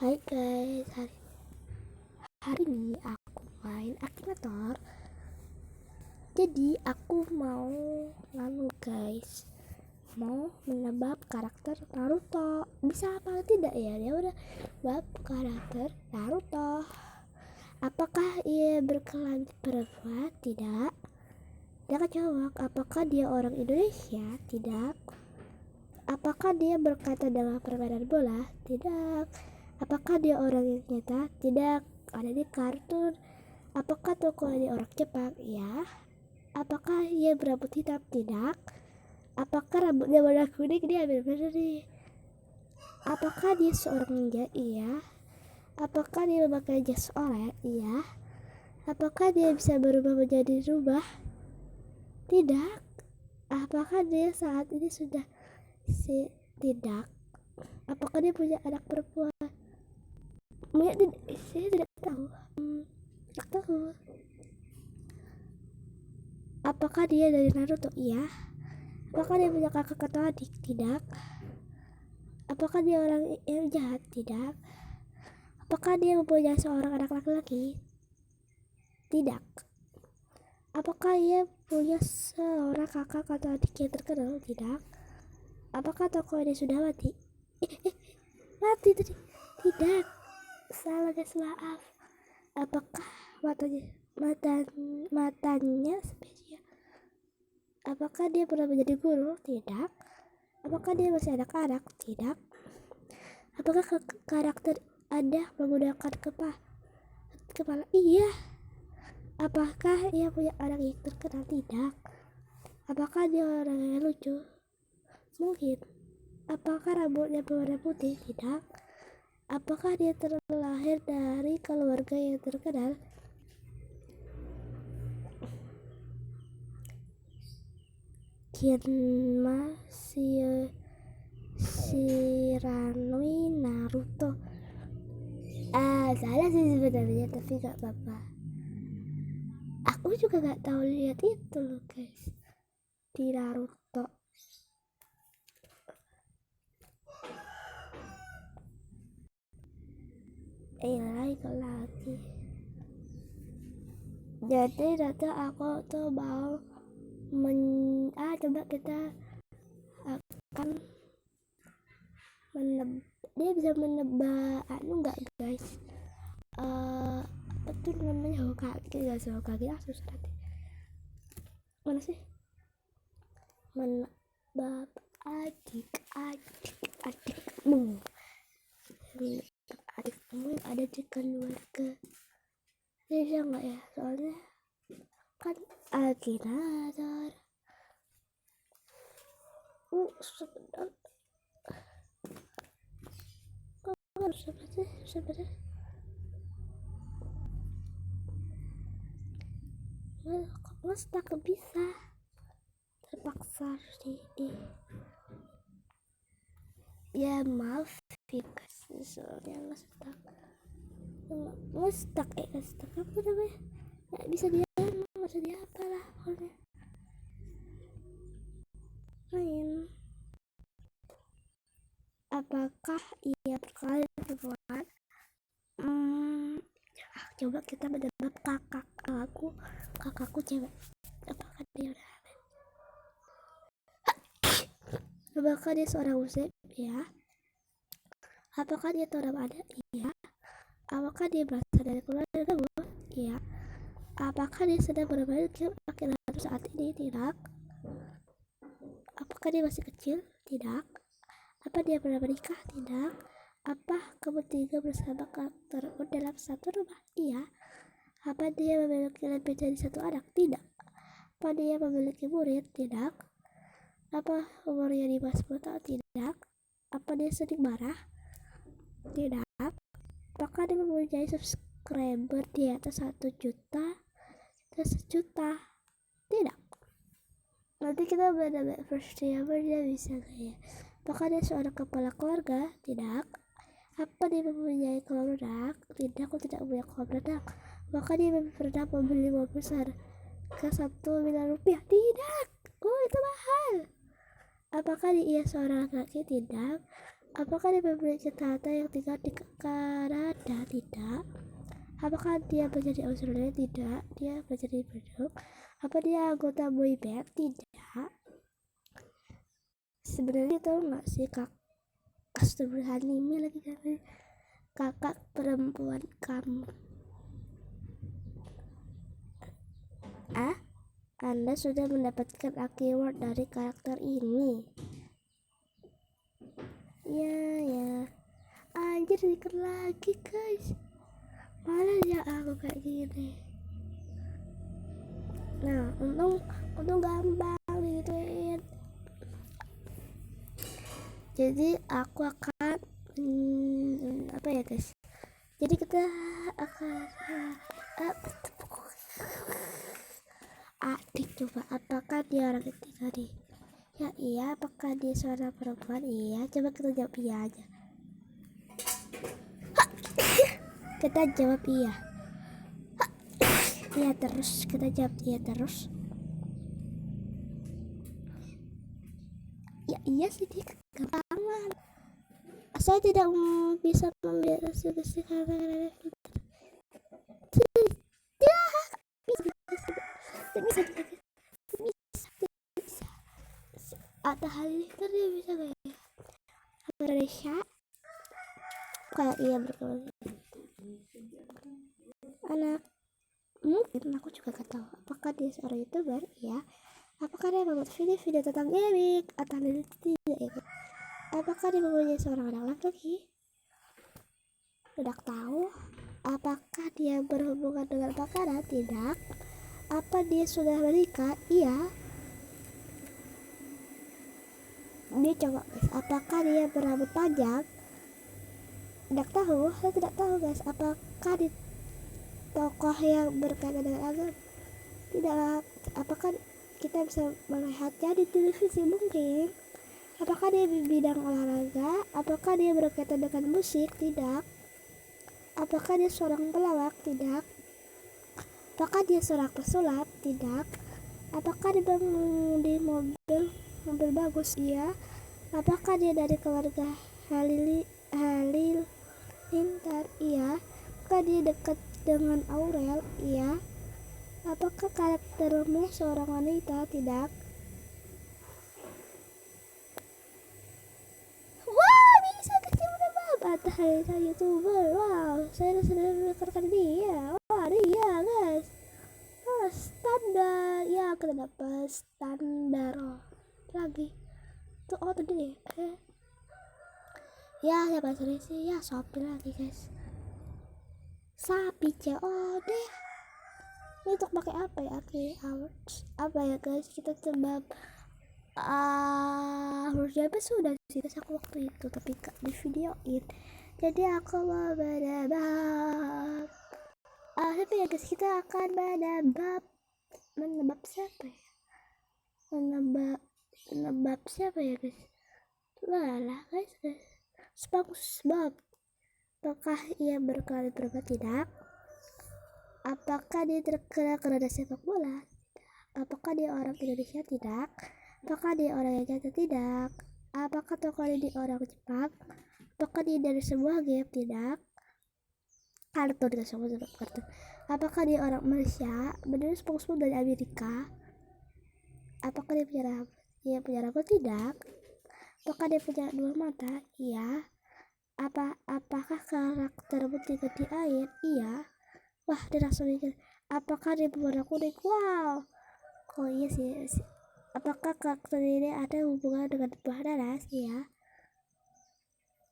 Hai guys, hari ini aku main Akinator. Jadi aku mau guys, mau menebak karakter Naruto. Bisa apa tidak ya? Dia udah bab karakter Naruto. Apakah ia berkelamin perempuan? Tidak. Dia cowok. Apakah dia orang Indonesia? Tidak. Apakah dia berkata dalam permainan bola? Tidak. Apakah dia orang yang nyata? Tidak. Ada di kartun. Apakah tokoh ini orang Jepang? Ya. Apakah ia berambut hitam? Tidak. Apakah rambutnya warna kuning? Dia benar-benar nih. Apakah dia seorang ninja? Iya. Apakah dia memakai jas oranye? Iya. Apakah dia bisa berubah menjadi rubah? Tidak. Apakah dia saat ini sudah tidak. Apakah dia punya anak perempuan? Saya tidak tahu. Tidak tahu. Apakah dia dari Naruto? Iya. Apakah dia punya kakak atau adik? Tidak. Apakah dia orang yang jahat? Tidak. Apakah dia mempunyai seorang anak laki-laki? Tidak. Apakah ia punya seorang kakak atau adik yang terkenal? Tidak. Apakah tokoh ini sudah mati? Mati tadi. Tidak. Salah guys, maaf. Apakah matanya spesial? Apakah dia pernah menjadi guru? Tidak. Apakah dia masih anak-anak? Tidak. Apakah karakter ada menggunakan kepala? Iya. Apakah ia punya anak yang terkenal? Tidak. Apakah dia orang yang lucu? Mungkin. Apakah rambutnya berwarna putih? Tidak. Apakah dia terlahir dari keluarga yang terkenal? Kinma Shiranui Naruto. Salah sih sebenarnya, tapi gak apa-apa. Aku juga gak tahu lihat itu loh guys di Naruto. Lagi. Jadi nanti aku tuh mau coba kita akan dia bisa menebak enggak guys, apa tuh namanya, Hokage? Gak sih Hokage, susah nanti. Mana sih menebak adikmu ada di keluarga. Bisa nggak ya, soalnya kan Akinator. Sebentar. Harus apa sih sebenarnya? Kok tak bisa, terpaksa sih. Ya maaf ya guys, soalnya ngestak apa namanya, nggak bisa dia apa lah pokoknya main. Apakah ia berkali perempuan? Coba kita menebak kakakku cewek. Apakah dia udah hamil? Apakah dia seorang muslim? Ya. Apakah dia seorang anak? Iya. Apakah dia berasal dari keluarga gue? Iya. Apakah dia sedang bermain game Akinator saat ini? Tidak. Apakah dia masih kecil? Tidak. Apa dia pernah menikah? Tidak. Apa kamu tinggal bersama karaktermu dalam satu rumah? Iya. Apa dia memiliki lebih dari satu anak? Tidak. Apa dia memiliki murid? Tidak. Apa umurnya di bawah 10 tahun? Tidak. Apa dia sering marah? Tidak. Apakah dia mempunyai subscriber di atas 1 juta atau 1 juta? Tidak. Nanti kita menebak first timer, dia bisa gak ya? Apakah dia seorang kepala keluarga? Tidak. Apa dia mempunyai kolam renang? Tidak, aku tidak punya kolam renang. Apakah dia pernah membeli mobil besar ke 1 miliar rupiah? Tidak. Oh, itu mahal. Apakah dia seorang laki? Tidak. Apakah dia pemilik cita-cita yang tinggal di Kanada? Tidak. Apakah dia menjadi Australia? Tidak. Dia menjadi Bandung. Apa dia anggota boyband? Tidak. Sebenarnya tahu nggak sih Astagfirullahaladzim lagi kan, kakak perempuan kamu? Anda sudah mendapatkan keyword dari karakter ini. Ya. Anjir, dikit lagi guys. Malah ya aku kayak gini. Nah, untung gampang digituin. Jadi aku akan apa ya guys? Jadi kita akan adik coba, apakah dia orang ketiga nih? Ya iya. Apakah dia seorang perempuan? Iya. Coba kita jawab iya aja. Kita jawab iya. Iya terus. Kita jawab iya terus. Ya iya sih, dia kegampangan. Saya tidak bisa membedakan karena bisa ada hal itu dia bisa kayak Indonesia kayak iya berkeluarga anak. Mungkin aku juga gak tahu apakah dia seorang YouTuber. Ya. Apakah dia membuat video tentang gaming atau tidak ya? Apakah dia mempunyai seorang anak laki-laki? Tidak tahu. Apakah dia berhubungan dengan makanan? Tidak. Apa dia sudah menikah? Iya. Dia coba guys. Apakah dia berambut panjang? Tidak tahu. Saya tidak tahu guys. Apakah di tokoh yang berkaitan dengan agama? Tidak. Apakah kita bisa melihatnya di televisi? Mungkin. Apakah dia di bidang olahraga? Apakah dia berkaitan dengan musik? Tidak. Apakah dia seorang pelawak? Tidak. Apakah dia seorang pesulap? Tidak. Apakah dia mengemudi mobil bagus? Iya. Apakah dia dari keluarga Halilintar? Iya. Apakah dia dekat dengan Aurel? Iya. Apakah karaktermu seorang wanita? Tidak. Wah, bisa kecil banget hari YouTuber. Wow, saya sudah menemukan dia. Wah, dia guys. Oh, standar. Ya, kita dapat standar lagi. Tuh, tadi ya bahasa Indonesia ya, Shopee lagi guys. Sapi COD. Ini untuk pakai apa ya? Apa ya guys? Kita coba harusnya sudah sih aku waktu itu, tapi gak di videoin. Jadi aku mau menebak. Tapi ya guys, kita akan menebak siapa ya? Menebak siapa ya guys? Lah guys. SpongeBob. Apakah ia berkali berubah? Tidak. Apakah dia terkenal karena sepak bola? Apakah dia orang Indonesia? Tidak. Apakah dia orang yang cantik? Tidak. Apakah tokoh dia orang Jepang? Apakah dia dari sebuah game? Tidak. Kartun, kita semua kartun. Apakah dia orang Malaysia? Benar, SpongeBob dari Amerika. Apakah dia punya rambut? Iya, punya rambut? Tidak. Apakah dia punya dua mata? Iya. Apakah karakter tinggal di air? Iya. Wah, dia langsung mikir. Apakah dia berwarna kuning? Wow. Oh iya sih. Apakah karakter ini ada hubungan dengan buah nanas? Iya.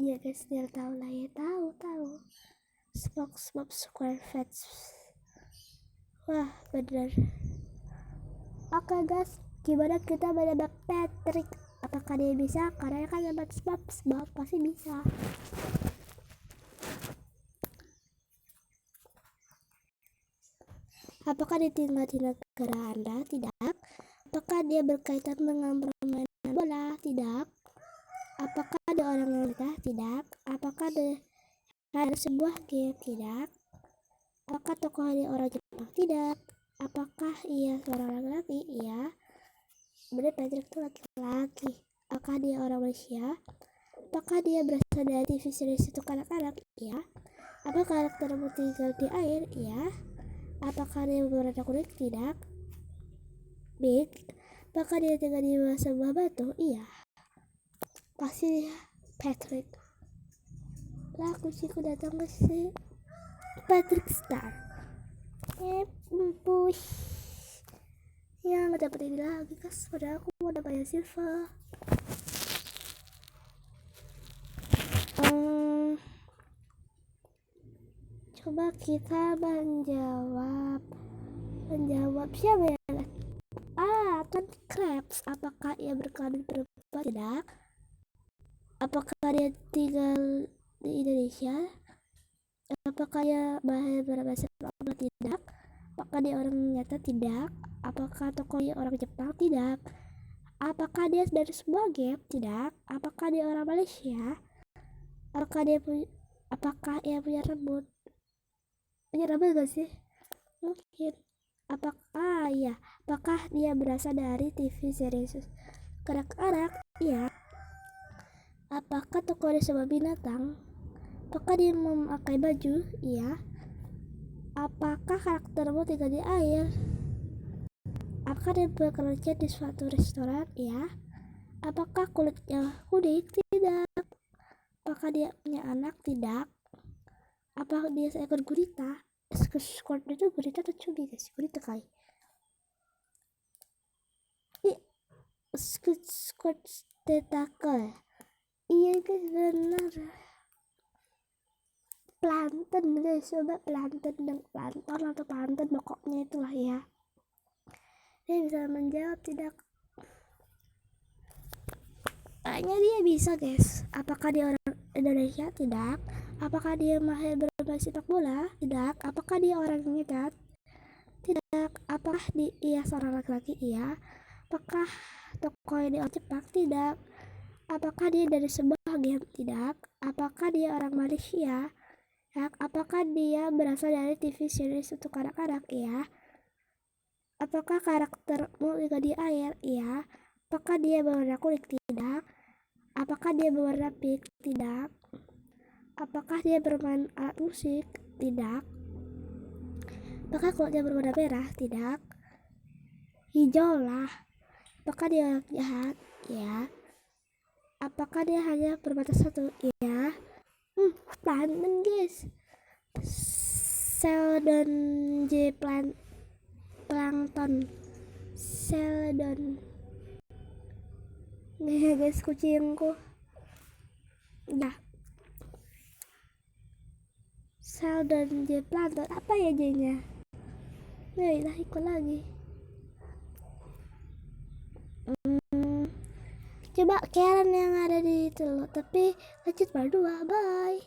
Iya guys, dia tahu lah ya. Tahu. SpongeBob SquarePants. Wah, bener. Oke guys, gimana kita menebak Patrick? Apakah dia bisa? Karena kan dapat SpongeBob pasti bisa. Apakah dia tinggal di negara Anda? Tidak. Apakah dia berkaitan dengan permainan bola? Tidak. Apakah ada orang wanita? Tidak. Apakah ada sebuah game? Tidak. Apakah tokoh dia orang Jepang? Tidak. Apakah ia seorang laki-laki? Iya. Benar, Patrick itu laki-laki. Apakah dia orang Malaysia? Apakah dia berasal dari TV series untuk anak-anak? Iya. Apa karaktermu tinggal di air? Iya. Apakah dia berwarna kuning? Tidak. B. Apakah dia tinggal di bawah sebuah batu? Iya. Pasti dia Patrick. Lah kucingku datang ke si Patrick Star. Push. Ya nggak dapet ini lagi guys. Padahal aku mau dapat silver. Coba kita menjawab siapa ya? Kan Krabs. Apakah ia berkelamin perempuan? Tidak. Apakah dia tinggal di Indonesia? Apakah ia mahir berbahasa Jepang? Tidak. Apakah dia orang nyata? Tidak. Apakah tokoh dia orang Jepang? Tidak. Apakah dia dari sebuah game? Tidak. Apakah dia orang Malaysia? Apakah ia punya rambut? Punya rambut gak sih? Mungkin. Apakah dia berasal dari TV series kanak-kanak? Iya. Apakah tokoh dia sebuah binatang? Apakah dia memakai baju? Iya. Apakah karaktermu tinggal di air? Apakah dia bekerja di suatu restoran? Iya. Apakah kulitnya kuning? Tidak. Apakah dia punya anak? Tidak. Apakah dia seekor gurita? Squid itu gurita atau cumi guys? Gurita kali. Squid tentacle. Iya guys, benar. Plankton guys, coba plankton atau plankton pokoknya itulah ya. Dia bisa menjawab tidak. Kayaknya dia bisa guys. Apakah dia orang Indonesia? Tidak. Apakah dia mahir bermain sepak bola? Tidak. Apakah dia orang nekat? Tidak. Apakah dia seorang laki-laki? Iya. Apakah tokoh di orang Jepang? Tidak. Apakah dia dari sebuah game? Tidak. Apakah dia orang Malaysia? Tidak. Apakah dia berasal dari TV series untuk anak-anak? Iya. Apakah karaktermu juga di air? Iya. Apakah dia berwarna kuning? Tidak. Apakah dia berwarna pink? Tidak. Apakah dia bermain alat musik? Tidak. Apakah kulitnya berwarna merah? Tidak. Hijau lah. Apakah dia orang jahat? Ya. Apakah dia hanya bermata satu? Ya. Plankton guys. Sheldon J. Plankton. Sheldon. Nih guys, kucingku. Nah. Sheldon J. Plankton. Apa ya J-nya? Nah, ikut lagi. Coba Karen yang ada di itu loh. Tapi lanjut part 2. Bye.